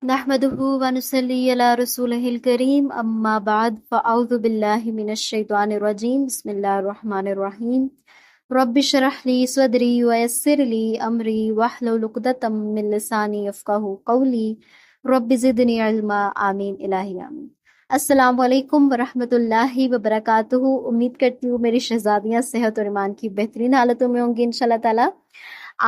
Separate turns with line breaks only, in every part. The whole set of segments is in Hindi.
नहमदुहु व नुसल्ली अला रसूलिहिल करीम अम्मा बाद फ़अऊज़ु बिल्लाहि मिनश शैतानिर रजीम बिस्मिल्लाहिर रहमानिर रहीम रब्बि इश्रह ली सदरी व यस्सिर ली अमरी वहलुल उक़दतम मिन लिसानी यफ़क़हू क़ौली रब्बि ज़िदनी इल्मा आमीन इलाही आमीन। अस्सलामु अलैकुम व रहमतुल्लाहि व बरकातुहू। उम्मीद करती हूँ मेरी शहज़ादियाँ सेहत और ईमान की बेहतरीन हालतों में होंगी इंशाल्लाह ताला।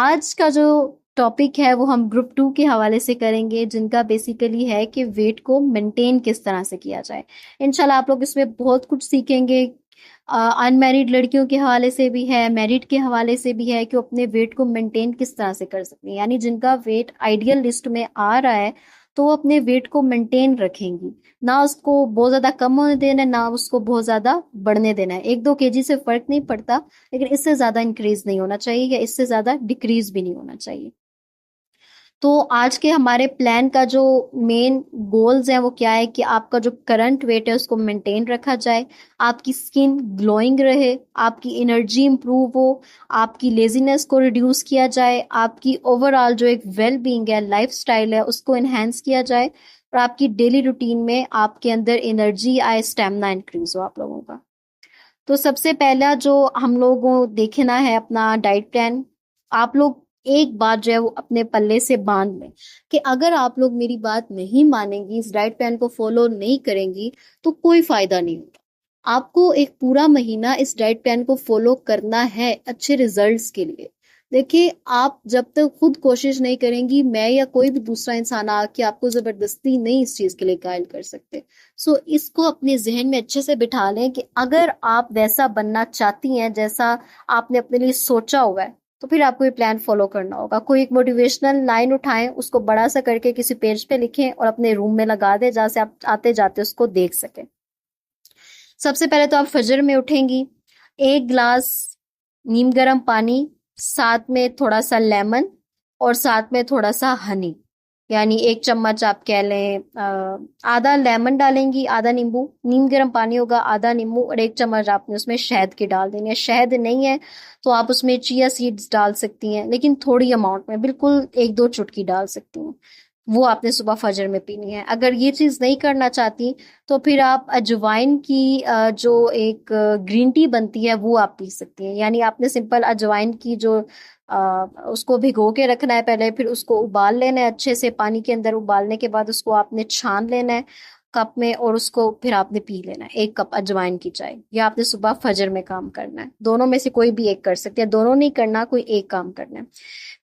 आज का जो टॉपिक है वो हम ग्रुप 2 के हवाले से करेंगे, जिनका बेसिकली है कि वेट को मेंटेन किस तरह से किया जाए। इंशाल्लाह आप लोग इसमें बहुत कुछ सीखेंगे। अनमैरिड लड़कियों के हवाले से भी है, मैरिड के हवाले से भी है कि वो अपने वेट को मेंटेन किस तरह से कर सकती हैं। यानी जिनका वेट आइडियल लिस्ट में आ रहा है तो वो अपने वेट को मेंटेन रखेंगी, ना उसको बहुत ज्यादा कम होने देना है, ना उसको बहुत ज्यादा बढ़ने देना है। 1-2 kg से फर्क नहीं पड़ता, लेकिन इससे ज्यादा इंक्रीज नहीं होना चाहिए या इससे ज्यादा डिक्रीज भी नहीं होना चाहिए। तो आज के हमारे प्लान का जो मेन गोल्स हैं वो क्या है कि आपका जो करंट वेट है उसको मेंटेन रखा जाए, आपकी स्किन ग्लोइंग रहे, आपकी एनर्जी इंप्रूव हो, आपकी लेजीनेस को रिड्यूस किया जाए, आपकी ओवरऑल जो एक वेल बीइंग है, लाइफस्टाइल है, उसको एनहेंस किया जाए और आपकी डेली रूटीन में आपके अंदर एनर्जी आए, स्टेमिना इंक्रीज हो आप लोगों का। तो सबसे पहला जो हम लोगों को देखना है अपना डाइट प्लान। आप लोग एक बात जो है वो अपने पल्ले से बांध लें कि अगर आप लोग मेरी बात नहीं मानेंगी, इस डाइट प्लान को फॉलो नहीं करेंगी तो कोई फायदा नहीं होगा। आपको एक पूरा महीना इस डाइट प्लान को फॉलो करना है अच्छे रिजल्ट्स के लिए। देखिए, आप जब तक खुद कोशिश नहीं करेंगी, मैं या कोई भी दूसरा इंसान आके आपको जबरदस्ती नहीं इस चीज के लिए कायल कर सकते। सो इसको अपने जहन में अच्छे से बिठा लें कि अगर आप वैसा बनना चाहती हैं जैसा आपने अपने लिए सोचा हुआ है, तो फिर आपको ये प्लान फॉलो करना होगा। कोई एक मोटिवेशनल लाइन उठाएं, उसको बड़ा सा करके किसी पेज पे लिखें और अपने रूम में लगा दें, जहां से आप आते जाते उसको देख सकें। सबसे पहले तो आप फजर में उठेंगी, 1 गिलास नीम गर्म पानी, साथ में थोड़ा सा लेमन और साथ में थोड़ा सा हनी, यानी 1 चम्मच आप कह लें। आधा लेमन डालेंगी, आधा नींबू, नीम गर्म पानी होगा, आधा नींबू और 1 चम्मच आपने उसमें शहद की डाल देनी है। शहद नहीं है तो आप उसमें चिया सीड्स डाल सकती हैं, लेकिन थोड़ी अमाउंट में, बिल्कुल 1-2 चुटकी डाल सकती हैं। वो आपने सुबह फजर में पीनी है। अगर ये चीज नहीं करना चाहती तो फिर आप अजवाइन की जो एक ग्रीन टी बनती है वो आप पी सकती हैं। यानी आपने सिंपल अजवाइन की जो उसको भिगो के रखना है पहले, फिर उसको उबाल लेना है अच्छे से पानी के अंदर। उबालने के बाद उसको आपने छान लेना है कप में और उसको फिर आपने पी लेना है, 1 कप अजवाइन की चाय। या आपने सुबह फजर में काम करना है, दोनों में से कोई भी एक कर सकते हैं, दोनों नहीं करना, कोई एक काम करना है।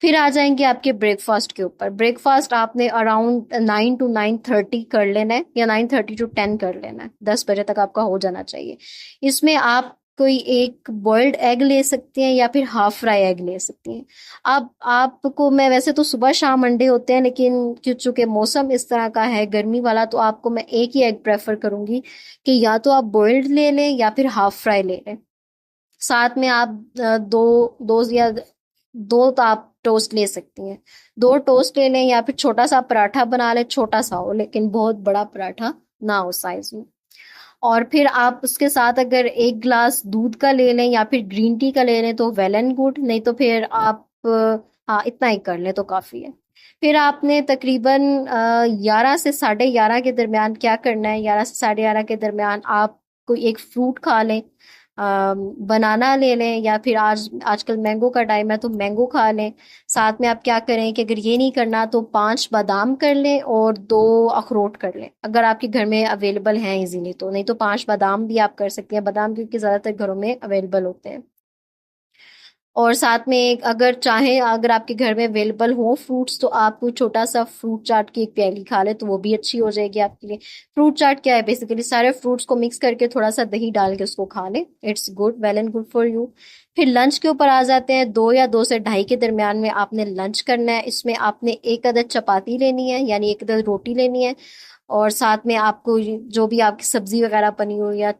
फिर आ जाएंगे आपके ब्रेकफास्ट के ऊपर। ब्रेकफास्ट आपने अराउंड 9 to 9:30 कर लेना है, या 9:30 to 10 कर लेना है, 10 बजे तक आपका हो जाना चाहिए। इसमें आप कोई एक बॉइल्ड एग ले सकती हैं या फिर हाफ फ्राई एग ले सकती हैं। अब आपको मैं, वैसे तो सुबह शाम अंडे होते हैं, लेकिन चूंकि मौसम इस तरह का है गर्मी वाला, तो आपको मैं एक ही एग प्रेफर करूंगी कि या तो आप बॉइल्ड ले लें या फिर हाफ फ्राई ले लें। साथ में आप दो दो या दो तो आप टोस्ट ले सकती हैं, 2 टोस्ट ले लें या फिर छोटा सा पराठा बना लें, छोटा सा हो लेकिन बहुत बड़ा पराठा ना हो साइज में। और फिर आप उसके साथ अगर 1 गिलास दूध का ले लें या फिर ग्रीन टी का ले लें तो वेल एंड गुड, नहीं तो फिर आप हाँ इतना ही कर लें तो काफी है। फिर आपने तकरीबन 11 से 11:30 के दरमियान क्या करना है, 11 से 11:30 के दरमियान आप कोई एक फ्रूट खा लें। बनाना ले लें या फिर आजकल मैंगो का टाइम है तो मैंगो खा लें। साथ में आप क्या करें कि अगर ये नहीं करना तो 5 बादाम कर लें और 2 अखरोट कर लें, अगर आपके घर में अवेलेबल हैं इजीली तो। नहीं तो 5 बादाम भी आप कर सकते हैं, बादाम क्योंकि ज्यादातर घरों में अवेलेबल होते हैं। और साथ में अगर चाहें, अगर आपके घर में अवेलेबल हो फ्रूट्स, तो आप कोई छोटा सा फ्रूट चाट की एक प्याली खा ले तो वो भी अच्छी हो जाएगी आपके लिए। फ्रूट चाट क्या है, बेसिकली सारे फ्रूट्स को मिक्स करके थोड़ा सा दही डाल के उसको खा ले, it's good, well and good for you. फिर लंच के ऊपर आ जाते हैं। 2 या 2 से 2:30 के दरमियान में आपने लंच करना है। इसमें आपने एक अदद चपाती लेनी है, यानी एक अदद रोटी लेनी है, और साथ में आपको जो भी आपकी सब्जी वगैरह बनी हो या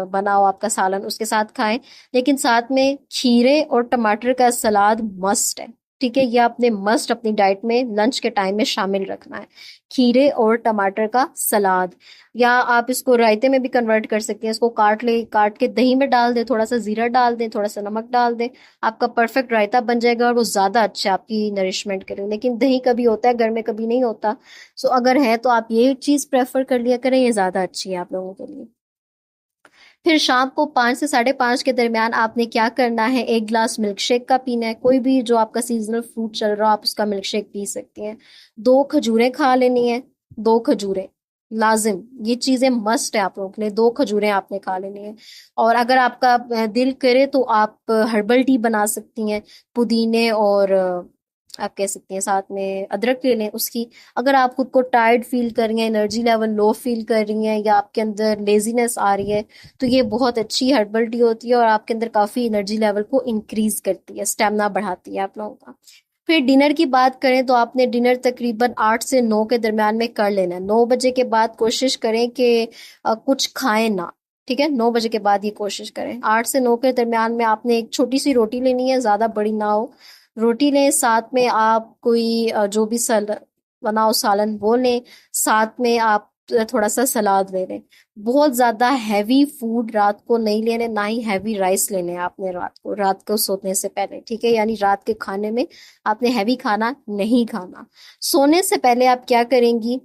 बनाओ आपका सालन, उसके साथ खाएं। लेकिन साथ में खीरे और टमाटर का सलाद मस्ट है। ठीक है, ये आपने मस्ट अपनी डाइट में लंच के टाइम में शामिल रखना है। खीरे और टमाटर का सलाद, या आप इसको रायते में भी कन्वर्ट कर सकते हैं। इसको काट के दही में डाल दें, थोड़ा सा जीरा डाल दें, थोड़ा सा नमक डाल दें, आपका परफेक्ट रायता बन जाएगा और वो ज्यादा अच्छा है आपकी नरिशमेंट के लिए। लेकिन दही कभी होता है घर में, कभी नहीं होता। सो अगर है तो आप ये चीज प्रेफर कर लिया करें, ये ज्यादा अच्छी है आप लोगों के लिए। फिर शाम को 5 से 5:30 के दरमियान आपने क्या करना है, एक गिलास मिल्क शेक का पीना है। कोई भी जो आपका सीजनल फ्रूट चल रहा हो आप उसका मिल्क शेक पी सकती हैं। 2 खजूरें खा लेनी है, 2 खजूरें लाजिम, ये चीजें मस्ट है आप लोगों के लिए। 2 खजूरें आपने खा लेनी है। और अगर आपका दिल करे तो आप हर्बल टी बना सकती हैं, पुदीने और आप कह सकती हैं साथ में अदरक ले लें उसकी। अगर आप खुद को टायर्ड फील कर रही हैं, एनर्जी लेवल लो फील कर रही हैं, या आपके अंदर लेजीनेस आ रही है, तो ये बहुत अच्छी हर्बल टी होती है और आपके अंदर काफी एनर्जी लेवल को इंक्रीज करती है, स्टेमिना बढ़ाती है आप लोगों का। फिर डिनर की बात करें तो आपने डिनर तकरीबन 8 से 9 के दरमियान में कर लेना है। 9 बजे के बाद कोशिश करें कि कुछ खाएं ना। ठीक है, 9 बजे के बाद ये कोशिश करें। 8 से 9 के दरमियान में आपने एक छोटी सी रोटी लेनी है, ज्यादा बड़ी ना हो। रोटी लें, साथ में आप कोई जो भी बनाओ सालन वो लें, साथ में आप थोड़ा सा सलाद ले लें। बहुत ज्यादा हैवी फूड रात को नहीं लेने, ना ही हैवी राइस लेने हैं आपने रात को सोने से पहले। ठीक है, यानी रात के खाने में आपने हैवी खाना नहीं खाना। सोने से पहले आप क्या करेंगी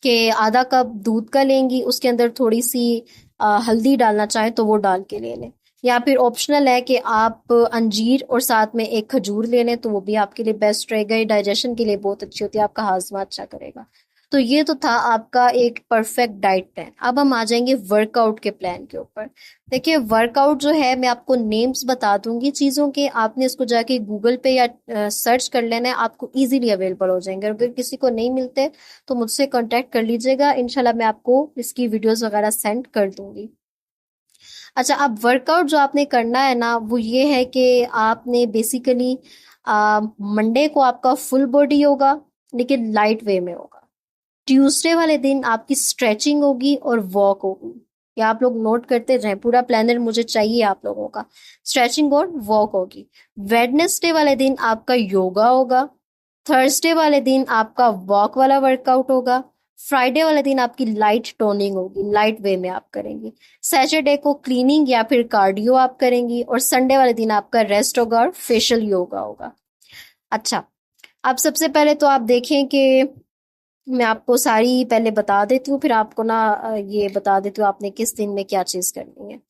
कि आधा कप दूध का लेंगी, उसके अंदर थोड़ी सी हल्दी डालना चाहें तो वो डाल के ले लें। या फिर ऑप्शनल है कि आप अंजीर और साथ में एक खजूर ले लें, तो वो भी आपके लिए बेस्ट रहेगा। ये डाइजेशन के लिए बहुत अच्छी होती है, आपका हाजमा अच्छा करेगा। तो ये तो था आपका एक परफेक्ट डाइट प्लान। अब हम आ जाएंगे वर्कआउट के प्लान के ऊपर। देखिए, वर्कआउट जो है मैं आपको नेम्स बता दूंगी चीज़ों के, आपने इसको जाके गूगल पे या सर्च कर लेना है, आपको इजीली अवेलेबल हो जाएंगे। अगर किसी को नहीं मिलते तो मुझसे कांटेक्ट कर लीजिएगा, इंशाल्लाह मैं आपको इसकी वीडियोस वगैरह सेंड कर दूंगी। अच्छा, अब वर्कआउट जो आपने करना है ना, वो ये है कि आपने बेसिकली मंडे को आपका फुल बॉडी होगा, लेकिन लाइट वे में होगा। ट्यूसडे वाले दिन आपकी स्ट्रेचिंग होगी और वॉक होगी। ये आप लोग नोट करते रहें, पूरा प्लानर मुझे चाहिए आप लोगों का। स्ट्रेचिंग और वॉक होगी। वेडनेसडे वाले दिन आपका योगा होगा। थर्सडे वाले दिन आपका वॉक वाला वर्कआउट होगा। फ्राइडे वाले दिन आपकी लाइट टोनिंग होगी, लाइट वे में आप करेंगी। सैटरडे को क्लीनिंग या फिर कार्डियो आप करेंगी, और संडे वाले दिन आपका रेस्ट होगा और फेशियल योगा होगा। अच्छा, अब सबसे पहले तो आप देखें कि मैं आपको सारी पहले बता देती हूँ, फिर आपको ना ये बता देती हूँ आपने किस दिन में क्या चीज करनी है।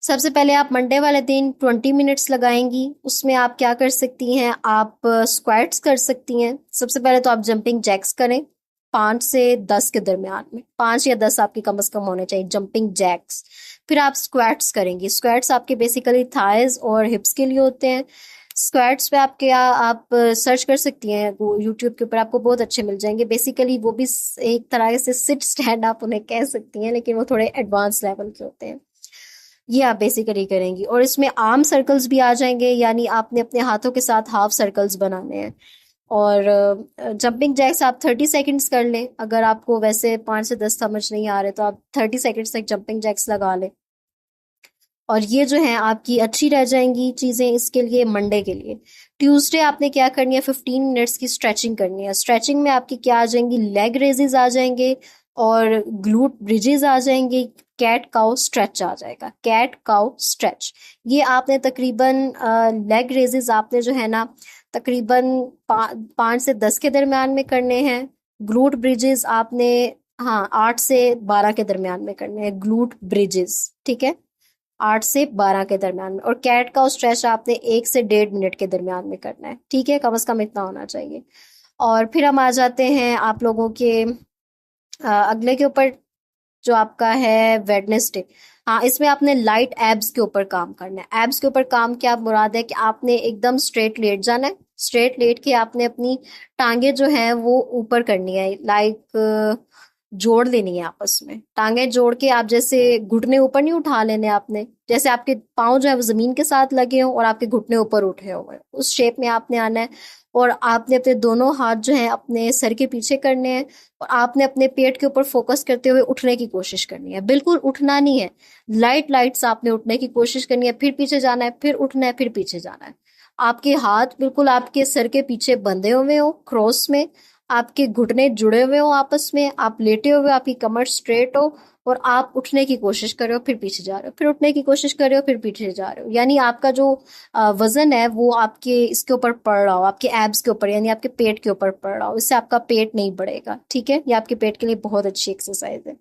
सबसे पहले आप मंडे वाले दिन 20 मिनट्स लगाएंगी। उसमें आप क्या कर सकती हैं, आप स्क्वाट्स कर सकती हैं। सबसे पहले तो आप जंपिंग जैक्स करें 5 से 10 के दरमियान में, 5 या 10 आपके कम से कम होने चाहिए जंपिंग जैक्स। फिर आप स्क्वाट्स करेंगी। स्क्वाट्स आपके बेसिकली थाइज और हिप्स के लिए होते हैं। स्क्वाट्स पे आप क्या आप सर्च कर सकती हैं वो यूट्यूब के ऊपर, आपको बहुत अच्छे मिल जाएंगे। बेसिकली वो भी एक तरह से सिट स्टैंड आप उन्हें कह सकती हैं, लेकिन वो थोड़े एडवांस लेवल के होते हैं। ये आप बेसिकली करेंगी, और इसमें आर्म सर्कल्स भी आ जाएंगे, यानी आपने अपने हाथों के साथ हाफ सर्कल्स बनाने हैं। और जंपिंग जैक्स आप 30 सेकंड्स कर लें। अगर आपको वैसे 5 से 10 समझ नहीं आ रहे तो आप 30 सेकंड्स तक जंपिंग जैक्स लगा लें। और ये जो है आपकी अच्छी रह जाएंगी चीजें इसके लिए मंडे के लिए। ट्यूसडे आपने क्या करनी है, 15 मिनट्स की स्ट्रेचिंग करनी है। स्ट्रेचिंग में आपकी क्या आ जाएंगी, लेग रेजेस आ जाएंगे और ग्लूट ब्रिजेस आ जाएंगे। कैट काउ स्ट्रेच आ जाएगा, कैट काउ स्ट्रेच। ये आपने तकरीबन लेग रेजेस आपने जो है ना तकरीबन 5 से 10 के दरमियान में करने हैं। ग्लूट ब्रिजेस आपने, हाँ, 8 से 12 के दरमियान में करने हैं ग्लूट ब्रिजेस। ठीक है, 8 से 12 के दरमियान में। और कैट का स्ट्रेच आपने 1 से 1.5 मिनट के दरमियान में करना है। ठीक है, कम से कम इतना होना चाहिए। और फिर हम आ जाते हैं आप लोगों के अगले के ऊपर, जो आपका है वेडनेसडे। हाँ, इसमें आपने लाइट एब्स के ऊपर काम करना है। एब्स के ऊपर काम क्या मुराद है कि आपने एकदम स्ट्रेट लेट जाना है। स्ट्रेट लेट के आपने अपनी टांगे जो है वो ऊपर करनी है, लाइक जोड़ लेनी है आपस में। टांगे जोड़ के आप जैसे घुटने ऊपर नहीं उठा लेने आपने, जैसे आपके पाँव जो है वो जमीन के साथ लगे हो और आपके घुटने ऊपर उठे हुए, उस शेप में आपने आना है। और आपने अपने दोनों हाथ जो है अपने सर के पीछे करने हैं, और आपने अपने पेट के ऊपर फोकस करते हुए उठने की कोशिश करनी है। बिल्कुल उठना नहीं है, लाइट लाइट से आपने उठने की कोशिश करनी है। फिर पीछे जाना है, फिर उठना है, फिर पीछे जाना है। आपके हाथ बिल्कुल आपके सर के पीछे बंधे हुए हो क्रॉस में, आपके घुटने जुड़े हुए हो आपस में, आप लेटे हुए हो, आपकी कमर स्ट्रेट हो, और आप उठने की कोशिश कर रहे हो फिर पीछे जा रहे हो, फिर उठने की कोशिश कर रहे हो फिर पीछे जा रहे हो। यानी आपका जो वजन है वो आपके इसके ऊपर पड़ रहा हो, आपके एब्स के ऊपर, यानी आपके पेट के ऊपर पड़ रहा हो। इससे आपका पेट नहीं बढ़ेगा, ठीक है। ये आपके पेट के लिए बहुत अच्छी एक्सरसाइज है।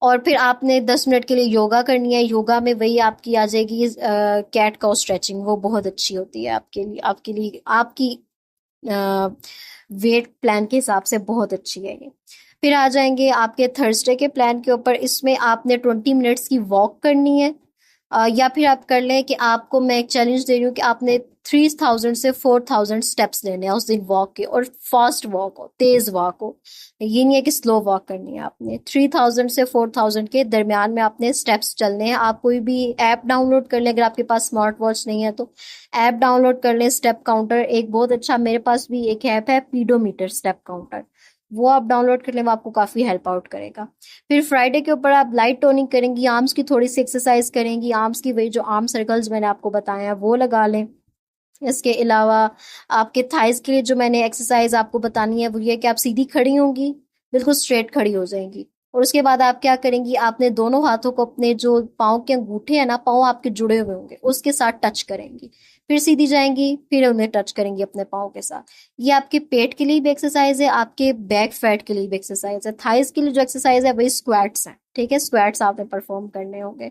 और फिर आपने 10 मिनट के लिए योगा करनी है। योगा में वही आपकी आ जाएगी कैट काउ स्ट्रेचिंग, वो बहुत अच्छी होती है आपके लिए, आपकी वेट प्लान के हिसाब से बहुत अच्छी है ये। फिर आ जाएंगे आपके थर्सडे के प्लान के ऊपर। इसमें आपने 20 मिनट्स की वॉक करनी है, या फिर आप कर लें कि आपको मैं एक चैलेंज दे रही हूँ कि आपने 3000 से 4000 स्टेप्स लेने हैं उस दिन वॉक के, और फास्ट वॉक हो, तेज वॉक हो। ये नहीं है कि स्लो वॉक करनी है। आपने 3000 से 4000 के दरमियान में आपने स्टेप्स चलने हैं। आप कोई भी ऐप डाउनलोड कर लें, अगर आपके पास स्मार्ट वॉच नहीं है तो ऐप डाउनलोड कर लें। स्टेप काउंटर एक बहुत अच्छा, मेरे पास भी एक ऐप है पीडोमीटर स्टेप काउंटर, वो आप डाउनलोड कर लें, वो आपको काफी हेल्प आउट करेगा। फिर फ्राइडे के ऊपर आप लाइट टोनिंग करेंगी, आर्म्स की थोड़ी सी एक्सरसाइज करेंगी, आर्म्स की वही जो आर्म सर्कल्स मैंने आपको बताए हैं वो लगा लें। इसके अलावा आपके थाइज के लिए जो मैंने एक्सरसाइज आपको बतानी है वो ये कि आप सीधी खड़ी होंगी, बिल्कुल स्ट्रेट खड़ी हो जाएंगी, और उसके बाद आप क्या करेंगी, आपने दोनों हाथों को अपने जो पाँव के अंगूठे हैं ना, पाँव आपके जुड़े हुए होंगे, उसके साथ टच करेंगी, फिर सीधी जाएंगी, फिर उन्हें टच करेंगी अपने पाँव के साथ। ये आपके पेट के लिए भी एक्सरसाइज है, आपके बैक फैट के लिए भी एक्सरसाइज है। थाइज के लिए जो एक्सरसाइज है वही स्क्वाट्स है, ठीक है, स्क्वाट्स आपने परफॉर्म करने होंगे।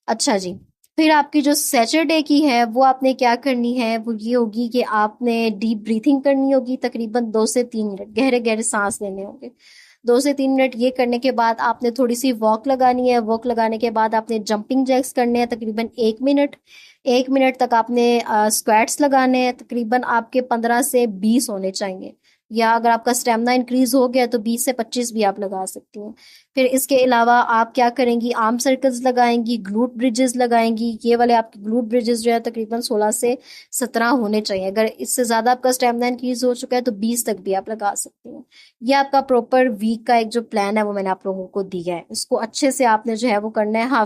अच्छा जी। फिर आपकी जो सैटरडे की है वो आपने क्या करनी है, वो ये होगी कि आपने डीप ब्रीथिंग करनी होगी, तकरीबन 2 से 3 मिनट गहरे गहरे सांस लेने होंगे। 2 से 3 मिनट ये करने के बाद आपने थोड़ी सी वॉक लगानी है। वॉक लगाने के बाद आपने जंपिंग जैक्स करने हैं तकरीबन 1 मिनट। 1 मिनट तक आपने स्क्वाट्स लगाने हैं, तकरीबन आपके 15 से 20 होने चाहिए, या अगर आपका स्टेमिना इंक्रीज हो गया तो 20 से 25 भी आप लगा सकती हैं। फिर इसके अलावा आप क्या करेंगी, आर्म सर्कल्स लगाएंगी, ग्लूट ब्रिजेस लगाएंगी। ये वाले आपके ग्लूट ब्रिजेस जो है तकरीबन 16 से 17 होने चाहिए। अगर इससे ज्यादा आपका स्टेमिना इंक्रीज हो चुका है तो 20 तक भी आप लगा सकते हैं। ये आपका प्रॉपर वीक का एक जो प्लान है वो मैंने आप लोगों को दिया है, इसको अच्छे से आपने जो है वो करना है। हाँ,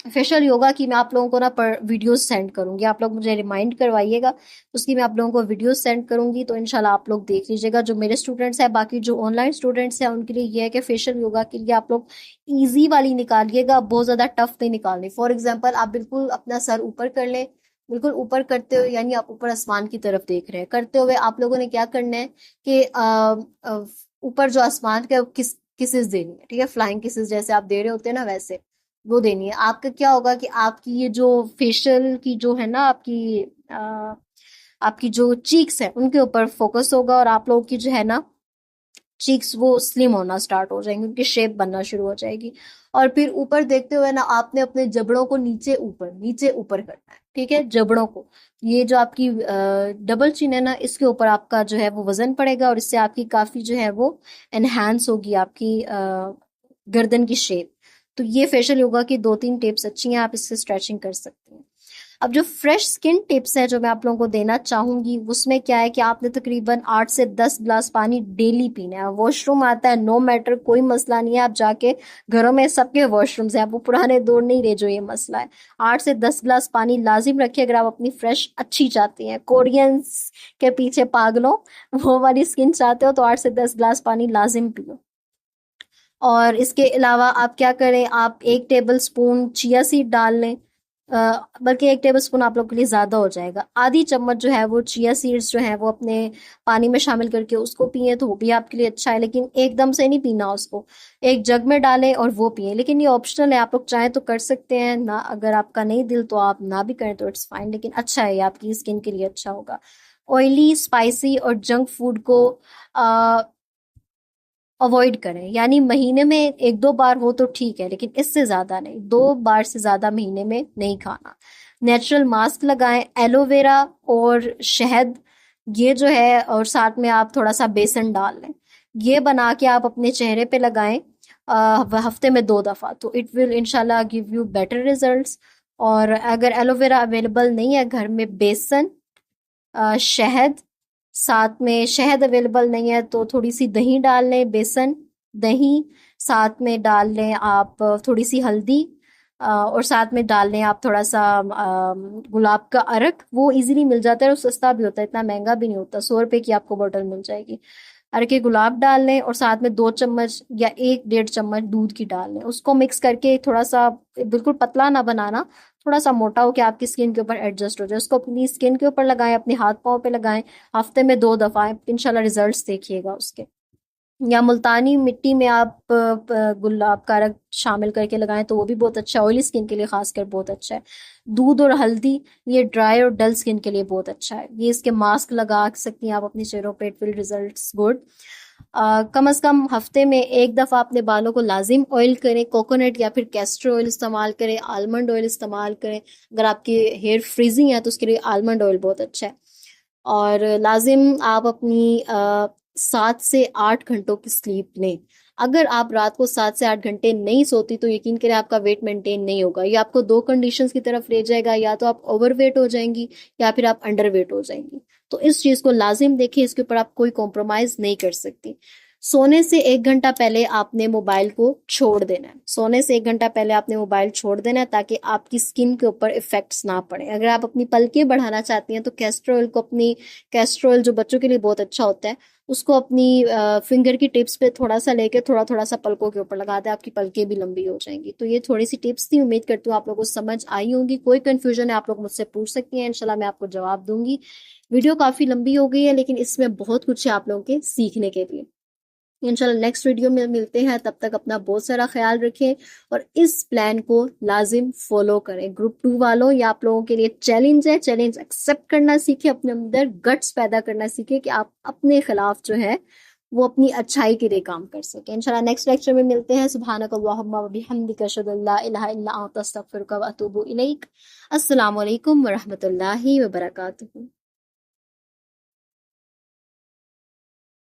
फेशियल योगा की मैं आप लोगों को ना पर वीडियोस सेंड करूंगी, आप लोग मुझे रिमाइंड करवाइएगा, उसकी मैं आप लोगों को वीडियोस सेंड करूंगी, तो इंशाल्लाह आप लोग देख लीजिएगा। जो मेरे स्टूडेंट्स हैं, बाकी जो ऑनलाइन स्टूडेंट्स हैं, उनके लिए ये है कि फेशियल योगा के लिए आप लोग इजी वाली निकालिएगा, बहुत ज्यादा टफ नहीं निकालनी। फॉर एग्जाम्पल, आप बिल्कुल अपना सर ऊपर कर लें, बिल्कुल ऊपर करते हुए, यानी आप ऊपर आसमान की तरफ देख रहे हैं, करते हुए आप लोगों ने क्या करना है कि ऊपर जो आसमान का किसेस देनी है, ठीक है, फ्लाइंग किसेस जैसे आप दे रहे होते हैं ना, वैसे वो देनी है। आपका क्या होगा कि आपकी ये जो फेशियल की जो है ना, आपकी जो चीक्स है उनके ऊपर फोकस होगा, और आप लोगों की जो है ना चीक्स वो स्लिम होना स्टार्ट हो जाएंगी, उनकी शेप बनना शुरू हो जाएगी। और फिर ऊपर देखते हुए ना आपने अपने जबड़ों को नीचे ऊपर करना है, ठीक है, जबड़ों को। ये जो आपकी डबल चिन है ना, इसके ऊपर आपका जो है वो वजन पड़ेगा, और इससे आपकी काफी जो है वो एनहांस होगी आपकी गर्दन की शेप। तो ये फेशियल योगा की 2-3 टिप्स अच्छी हैं, आप इससे स्ट्रेचिंग कर सकते हैं। अब जो फ्रेश स्किन टिप्स है जो मैं आप लोगों को देना चाहूंगी, उसमें क्या है कि आपने तकरीबन 8 से 10 गिलास पानी डेली पीना है। वॉशरूम आता है, नो मैटर, कोई मसला नहीं है, आप जाके, घरों में सबके वॉशरूम्स हैं, वो पुराने दौर नहीं रहे जो ये मसला है। 8 से 10 गिलास पानी लाजिम रखिए अगर आप अपनी फ्रेश अच्छी चाहती हैं। कोरियंस के पीछे पागलों, वो वाली स्किन चाहते हो तो 8 से 10 गिलास पानी लाजिम पियो। और इसके अलावा आप क्या करें, आप 1 टेबल स्पून चिया सीड डाल लें, बल्कि 1 टेबल स्पून आप लोग के लिए ज्यादा हो जाएगा। आधी चम्मच जो है वो चिया सीड्स जो है वो अपने पानी में शामिल करके उसको पिए तो वो भी आपके लिए अच्छा है, लेकिन एकदम से नहीं पीना उसको। एक जग में डालें और वो पिए, लेकिन ये ऑप्शनल है, आप लोग चाहें तो कर सकते हैं ना, अगर आपका नहीं दिल तो आप ना भी करें तो इट्स फाइन, लेकिन अच्छा है, ये आपकी स्किन के लिए अच्छा होगा। ऑयली, स्पाइसी और जंक फूड को अवॉइड करें, यानी महीने में 1-2 बार हो तो ठीक है, लेकिन इससे ज्यादा नहीं, 2 बार से ज्यादा महीने में नहीं खाना। नेचुरल मास्क लगाएं, एलोवेरा और शहद, ये जो है, और साथ में आप थोड़ा सा बेसन डाल लें, ये बना के आप अपने चेहरे पे लगाएं हफ्ते में 2 दफा, तो इट विल इंशाल्लाह गिव यू बेटर रिजल्ट्स। और अगर एलोवेरा अवेलेबल नहीं है घर में, बेसन, शहद, साथ में शहद अवेलेबल नहीं है तो थोड़ी सी दही डाल लें, बेसन, दही, साथ में डाल लें आप थोड़ी सी हल्दी, और साथ में डाल लें आप थोड़ा सा गुलाब का अरक, वो इजीली मिल जाता है और सस्ता भी होता है, इतना महंगा भी नहीं होता, 100 रुपए की आपको बोतल मिल जाएगी। अरके गुलाब डाल लें और साथ में 2 चम्मच या 1 डेढ़ चम्मच दूध की डाल लें, उसको मिक्स करके थोड़ा सा, बिल्कुल पतला ना बनाना, थोड़ा सा मोटा हो के आपकी स्किन के ऊपर एडजस्ट हो जाए, उसको अपनी स्किन के ऊपर लगाएं, अपने हाथ पाँव पे लगाएं, हफ्ते में 2 दफा, इंशाल्लाह रिजल्ट्स देखिएगा उसके। या मुल्तानी मिट्टी में आप गुलाब का रंग शामिल करके लगाएं तो वो भी बहुत अच्छा है, ऑयली स्किन के लिए खासकर बहुत अच्छा है। दूध और हल्दी, ये ड्राई और डल स्किन के लिए बहुत अच्छा है, ये इसके मास्क लगा सकती हैं आप अपने चेहरों पे, इट विल रिजल्ट्स गुड। कम से कम हफ्ते में 1 दफा अपने बालों को लाजिम ऑयल करें, कोकोनट या फिर कैस्टर ऑयल इस्तेमाल करें, आलमंड ऑयल इस्तेमाल करें, अगर आपकी हेयर फ्रीजिंग है तो उसके लिए आलमंड ऑयल बहुत अच्छा है। और लाजिम आप अपनी 7 से 8 घंटों की स्लीप लें। अगर आप रात को 7 से 8 घंटे नहीं सोती तो यकीन करें आपका वेट मेंटेन नहीं होगा, ये आपको दो कंडीशंस की तरफ ले जाएगा, या तो आप ओवरवेट हो जाएंगी या फिर आप अंडरवेट हो जाएंगी। तो इस चीज को लाजिम देखें, इसके ऊपर आप कोई कॉम्प्रोमाइज नहीं कर सकती। सोने से 1 घंटा पहले आपने मोबाइल को छोड़ देना है, सोने से 1 घंटा पहले आपने मोबाइल छोड़ देना है ताकि आपकी स्किन के ऊपर इफेक्ट्स ना पड़े। अगर आप अपनी पलकें बढ़ाना चाहती हैं तो कैस्ट्रोल को अपनी, कैस्ट्रोल जो बच्चों के लिए बहुत अच्छा होता है, उसको अपनी फिंगर की टिप्स पे थोड़ा सा लेके थोड़ा थोड़ा सा पलकों के ऊपर लगा दे, आपकी पलकें भी लंबी हो जाएंगी। तो ये थोड़ी सी टिप्स थी, उम्मीद करती हूँ आप लोगों को समझ आई होंगी। कोई कंफ्यूजन है आप लोग मुझसे पूछ सकती हैं, इंशाल्लाह मैं आपको जवाब दूंगी। वीडियो काफी लंबी हो गई है लेकिन इसमें बहुत कुछ है आप लोगों के सीखने के लिए। इंशाल्लाह नेक्स्ट वीडियो में मिलते हैं, तब तक अपना बहुत सारा ख्याल रखें और इस प्लान को लाजिम फॉलो करें। ग्रुप 2 वालों, या आप लोगों के लिए चैलेंज है, चैलेंज एक्सेप्ट करना सीखें, अपने अंदर गट्स पैदा करना सीखें कि आप अपने खिलाफ जो है वो अपनी अच्छाई के लिए काम कर सकें। इंशाल्लाह नेक्स्ट लेक्चर में मिलते हैं। सुब्हानकल्लाहुम्मा व बिहम्दिका, अशहदु अल्ला इलाहा इल्ला अंता, अस्तगफिरुका व अतूबु इलैक। अस्सलामु अलैकुम व रहमतुल्लाहि व बरकातुहू।